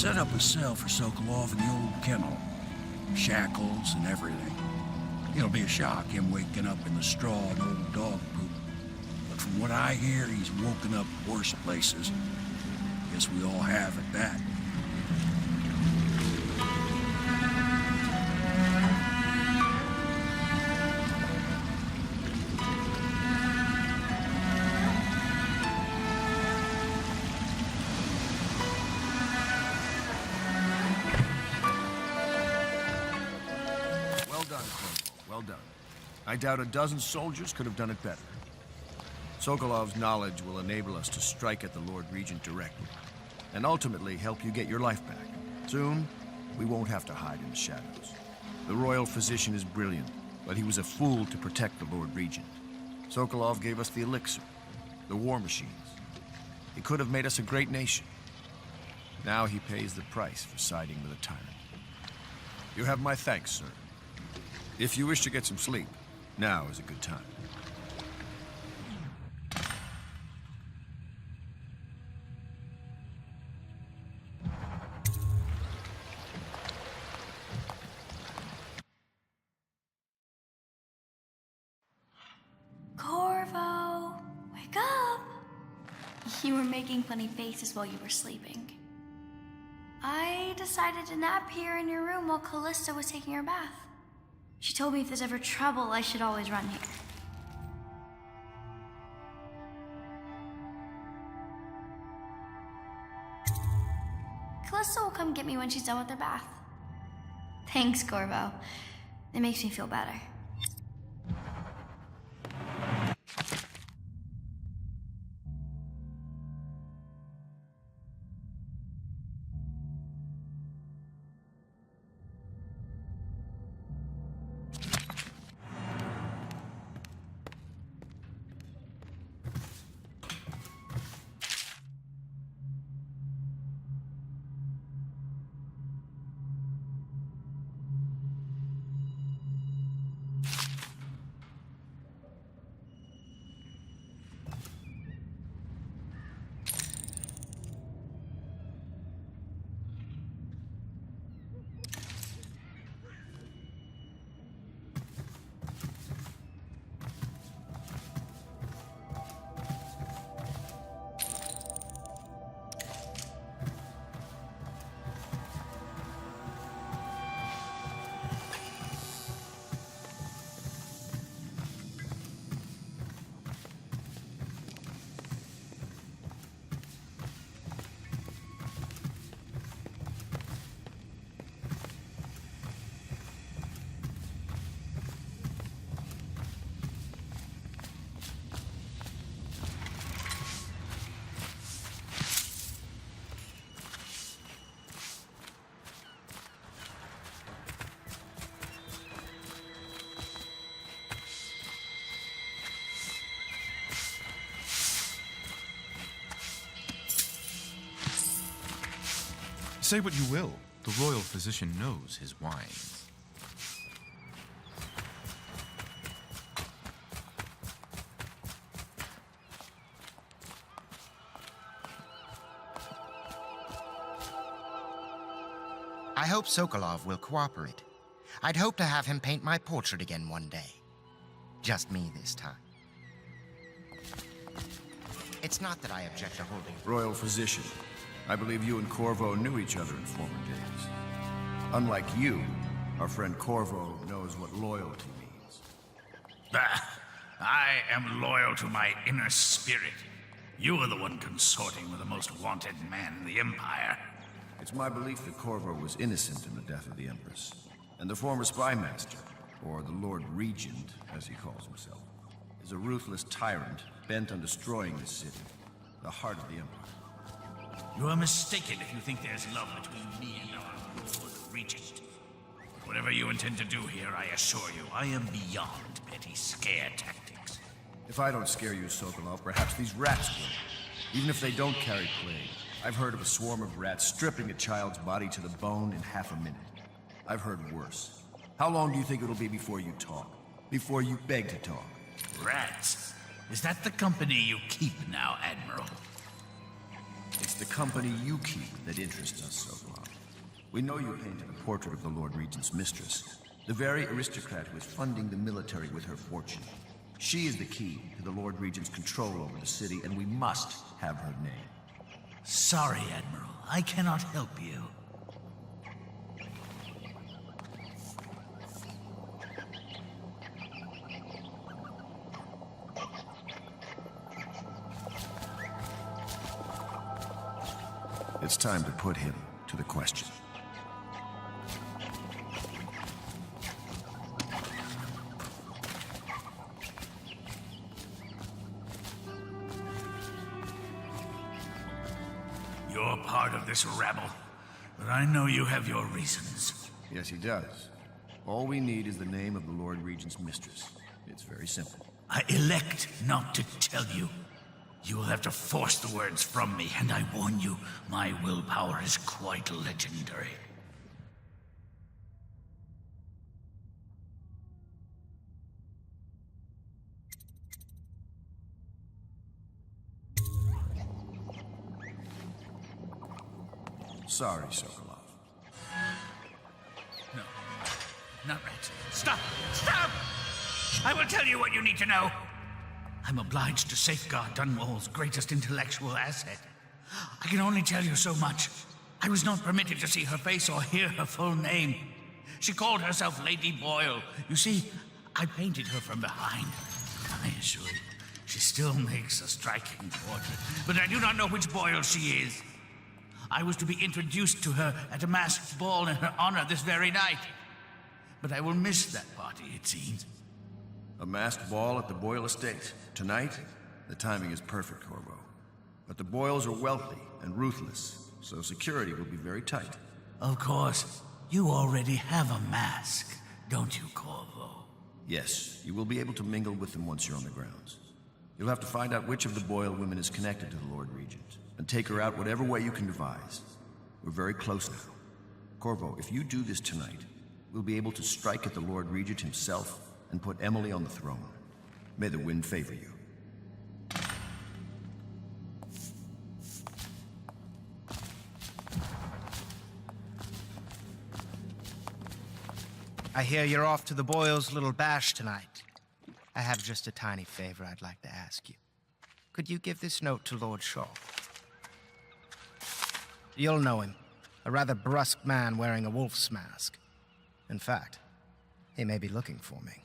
set up a cell for Sokolov in the old kennel. Shackles and everything. It'll be a shock, him waking up in the straw and old dog poop. But from what I hear, he's woken up worse places. Guess we all have at that. I doubt a dozen soldiers could have done it better. Sokolov's knowledge will enable us to strike at the Lord Regent directly, and ultimately help you get your life back. Soon, we won't have to hide in the shadows. The royal physician is brilliant, but he was a fool to protect the Lord Regent. Sokolov gave us the elixir, the war machines. He could have made us a great nation. Now he pays the price for siding with a tyrant. You have my thanks, sir. If you wish to get some sleep, now is a good time. Corvo, wake up! You were making funny faces while you were sleeping. I decided to nap here in your room while Callista was taking her bath. She told me if there's ever trouble, I should always run here. Callista will come get me when she's done with her bath. Thanks, Corvo. It makes me feel better. Say what you will, the royal physician knows his wines. I hope Sokolov will cooperate. I'd hope to have him paint my portrait again one day. Just me this time. It's not that I object to holding... Royal physician, I believe you and Corvo knew each other in former days. Unlike you, our friend Corvo knows what loyalty means. I am loyal to my inner spirit. You are the one consorting with the most wanted man in the Empire. It's my belief that Corvo was innocent in the death of the Empress, and the former spy master, or the Lord Regent, as he calls himself, is a ruthless tyrant bent on destroying this city, the heart of the Empire. You are mistaken if you think there's love between me and our Lord Regent. Whatever you intend to do here, I assure you, I am beyond petty scare tactics. If I don't scare you, Sokolov, perhaps these rats will. Even if they don't carry plague. I've heard of a swarm of rats stripping a child's body to the bone in half a minute. I've heard worse. How long do you think it'll be before you talk? Before you beg to talk? Rats? Is that the company you keep now, Admiral? It's the company you keep that interests us, Sokolov. We know you painted a portrait of the Lord Regent's mistress, the very aristocrat who is funding the military with her fortune. She is the key to the Lord Regent's control over the city, and we must have her name. Sorry, Admiral. I cannot help you. It's time to put him to the question. You're part of this rabble, but I know you have your reasons. Yes, he does. All we need is the name of the Lord Regent's mistress. It's very simple. I elect not to tell you. You will have to force the words from me, and I warn you, my willpower is quite legendary. Sorry, Sokolov. No, not right. Stop! Stop! I will tell you what you need to know. I'm obliged to safeguard Dunwall's greatest intellectual asset. I can only tell you so much. I was not permitted to see her face or hear her full name. She called herself Lady Boyle. You see, I painted her from behind. I assure you, she still makes a striking portrait, but I do not know which Boyle she is. I was to be introduced to her at a masked ball in her honor this very night. But I will miss that party, it seems. A masked ball at the Boyle estate. Tonight? The timing is perfect, Corvo. But the Boyles are wealthy and ruthless, so security will be very tight. Of course. You already have a mask, don't you, Corvo? Yes, you will be able to mingle with them once you're on the grounds. You'll have to find out which of the Boyle women is connected to the Lord Regent, and take her out whatever way you can devise. We're very close now. Corvo, if you do this tonight, we'll be able to strike at the Lord Regent himself and put Emily on the throne. May the wind favor you. I hear you're off to the Boyles' little bash tonight. I have just a tiny favor I'd like to ask you. Could you give this note to Lord Shaw? You'll know him. A rather brusque man wearing a wolf's mask. In fact, he may be looking for me.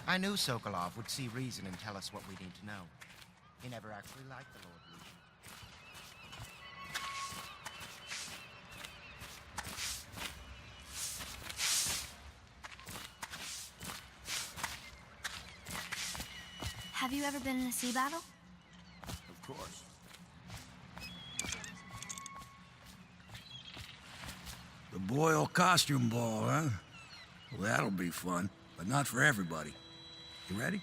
I knew Sokolov would see reason and tell us what we need to know. He never actually liked the Lord Regent. Have you ever been in a sea battle? Of course. The Boyle costume ball, huh? Well, that'll be fun, but not for everybody. You ready?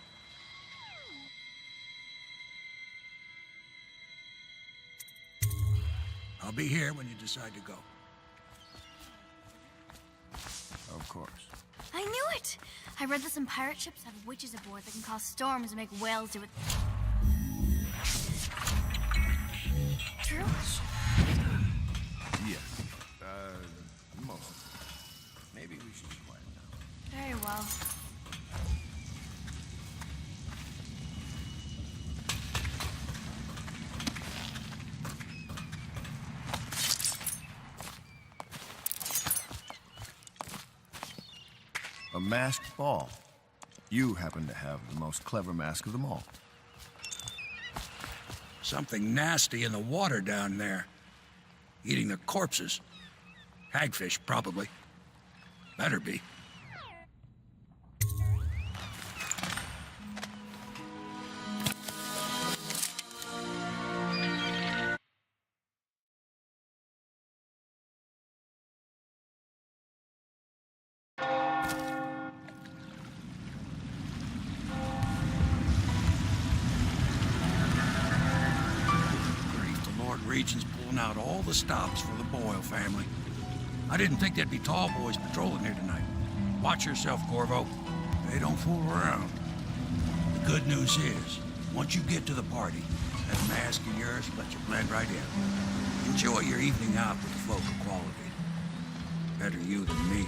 I'll be here when you decide to go. Of course. I knew it! I read that some pirate ships have witches aboard that can cause storms and make whales do it. True? Yes. Most. Maybe we should be quiet now. Very well. A masked ball. You happen to have the most clever mask of them all. Something nasty in the water down there. Eating the corpses. Hagfish, probably. Better be. Regent's pulling out all the stops for the Boyle family. I didn't think there'd be tall boys patrolling here tonight. Watch yourself, Corvo. They don't fool around. The good news is, once you get to the party, that mask of yours lets you blend right in. Enjoy your evening out with the folk of quality. Better you than me.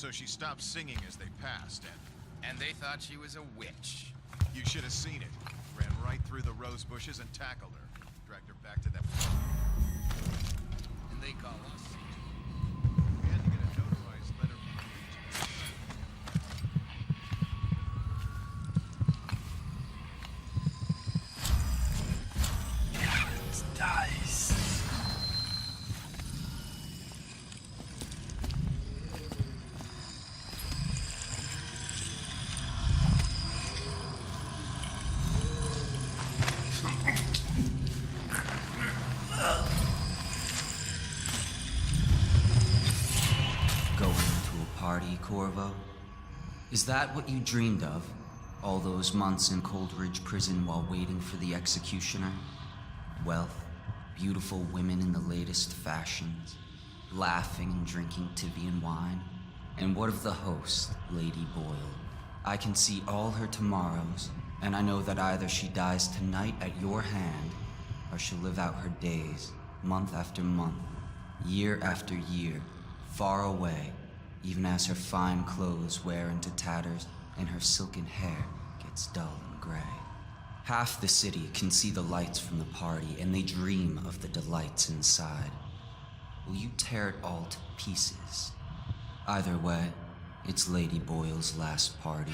So she stopped singing as they passed, And they thought she was a witch. you should have seen it. Ran right through the rose bushes and tackled her. Dragged her back to that... And they call us. We had to get a notarized letter from the Legion. Corvo? Is that what you dreamed of? All those months in Coldridge Prison while waiting for the executioner? Wealth, beautiful women in the latest fashions, laughing and drinking Tibian wine? And what of the host, Lady Boyle? I can see all her tomorrows, and I know that either she dies tonight at your hand, or she'll live out her days, month after month, year after year, far away, even as her fine clothes wear into tatters and her silken hair gets dull and gray. Half the city can see the lights from the party, and they dream of the delights inside. Will you tear it all to pieces? Either way, It's Lady Boyle's last party.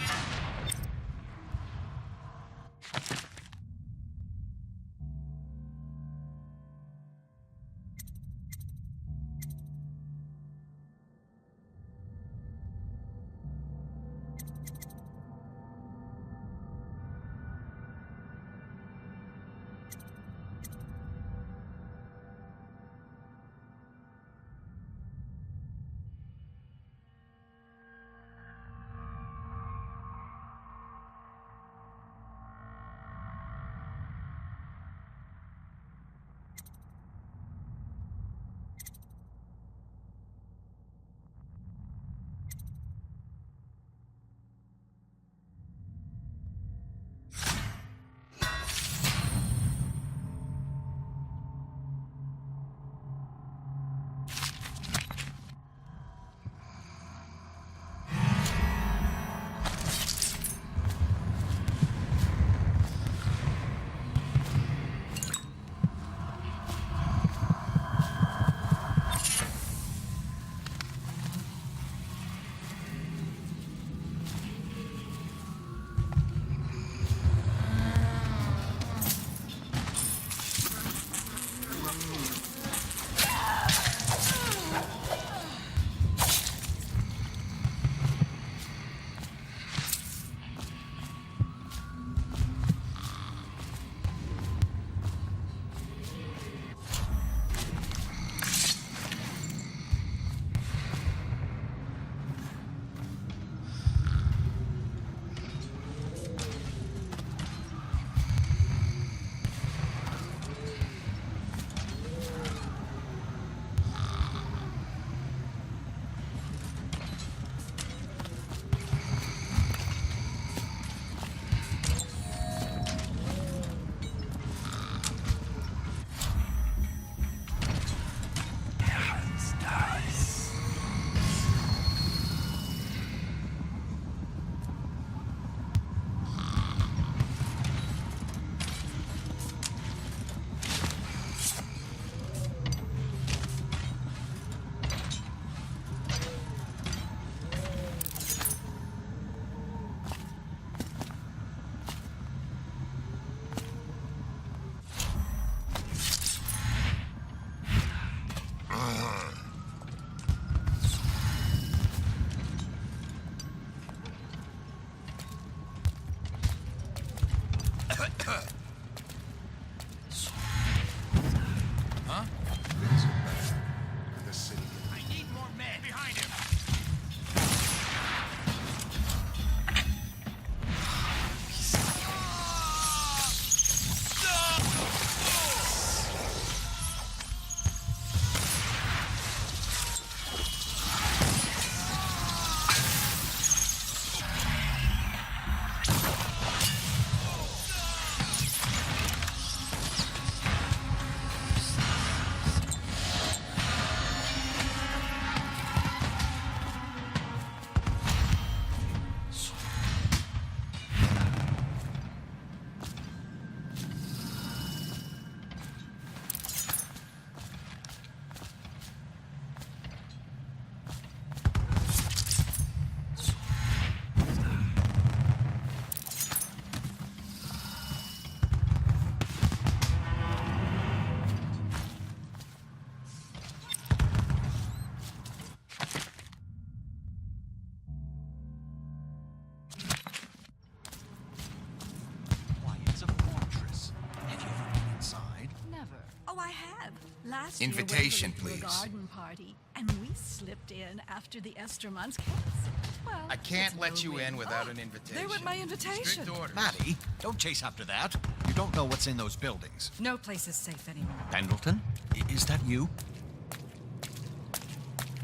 Last Invitation, year we went to a please. garden party, and we slipped in after the Esther months canceled. Well, I can't it's let you no in win. without an invitation. They were my invitation. Strict orders. Maddie, don't chase after that. You don't know what's in those buildings. No place is safe anymore. Pendleton? Is that you?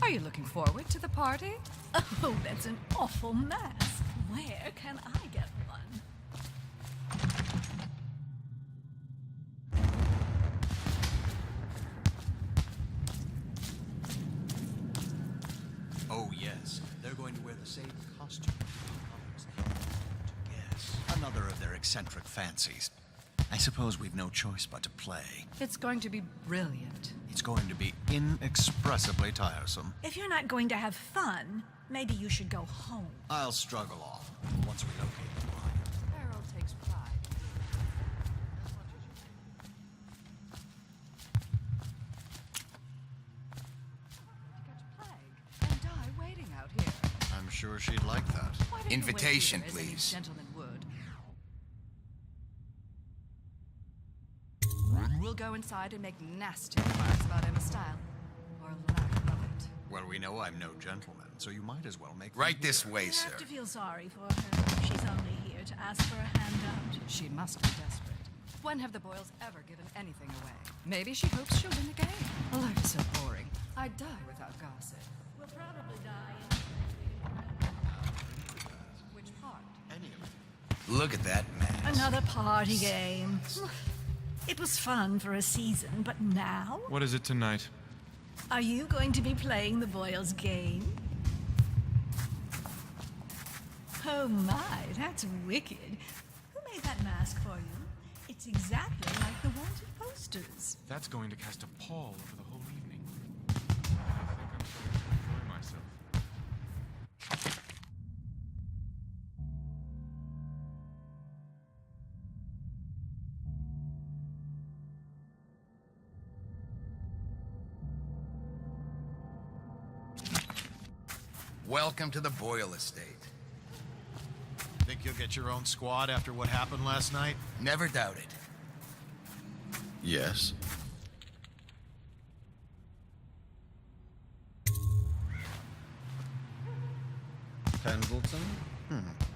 Are you looking forward to the party? Oh, that's an awful mess. Where can I get one? Oh, yes. They're going to wear the same costume. Yes. Another of their eccentric fancies. I suppose we've no choice but to play. It's going to be brilliant. It's going to be inexpressibly tiresome. If you're not going to have fun, Maybe you should go home. I'll struggle off once we locate the body. Harold takes pride. Catch plague and die waiting out here. I'm sure she'd like that. Why don't you wait Invitation, here, as any please. gentleman would? We'll go inside and make nasty remarks about Emma's style, or lack of it. Well, we know I'm no gentleman, so you might as well make them Right this here. way, You sir. have to feel sorry for her. She's only here to ask for a handout. She must be desperate. When have the Boyles ever given anything away? Maybe she hopes she'll win the game. Life is so boring. I'd die without gossip. We'll probably die. Which part? Any of it. Look at that man. Another party game. It was fun for a season, but now? What is it tonight? Are you going to be playing the Boyles game? Oh my, that's wicked. Who made that mask for you? It's exactly like the wanted posters. That's going to cast a pall over the whole evening. I think I'm just going to enjoy myself. Welcome to the Boyle estate. Think you'll get your own squad after what happened last night? Never doubt it. Yes. Pendleton?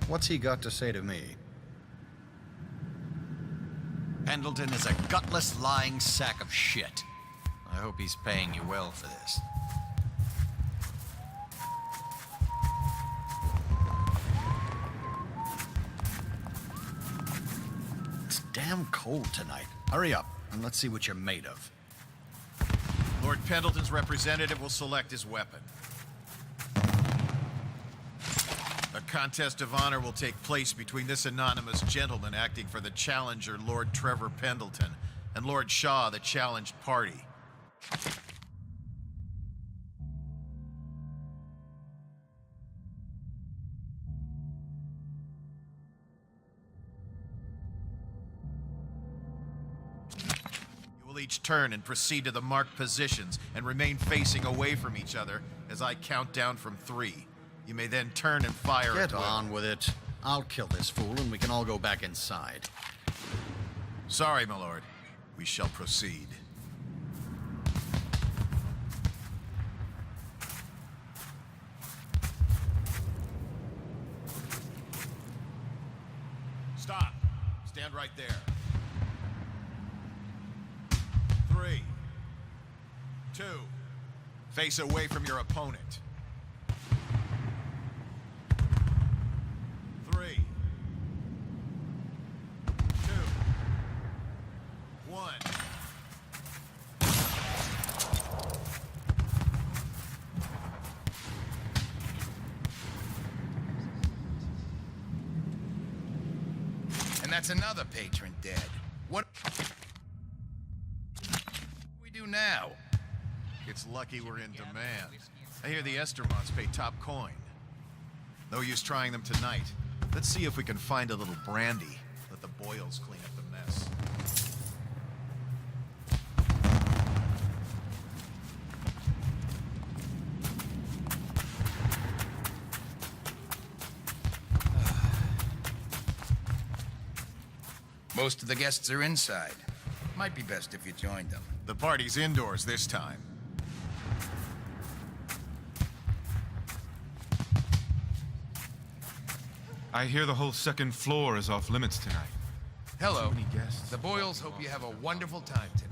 What's he got to say to me? Pendleton is a gutless, lying sack of shit. I hope he's paying you well for this. It's damn cold tonight. Hurry up, and let's see what you're made of. Lord Pendleton's representative will select his weapon. A contest of honor will take place between this anonymous gentleman acting for the challenger, Lord Trevor Pendleton, and Lord Shaw, the challenged party. You will each turn and proceed to the marked positions and remain facing away from each other as I count down from 3. You may then turn and fire Get at will. on with it. I'll kill this fool and we can all go back inside. Sorry, my lord. We shall proceed. Stop. Stand right there. 3, 2. Face away from your opponent. 3, 2, 1. And that's another patron dead. What do we do now? It's lucky we're in demand. I hear the Estermonts pay top coin. No use trying them tonight. Let's see if we can find a little brandy. Let the Boyles clean up the mess. Most of the guests are inside. Might be best if you joined them. The party's indoors this time. I hear the whole second floor is off limits tonight. Hello. So many guests. The Boyles hope you have a wonderful time tonight.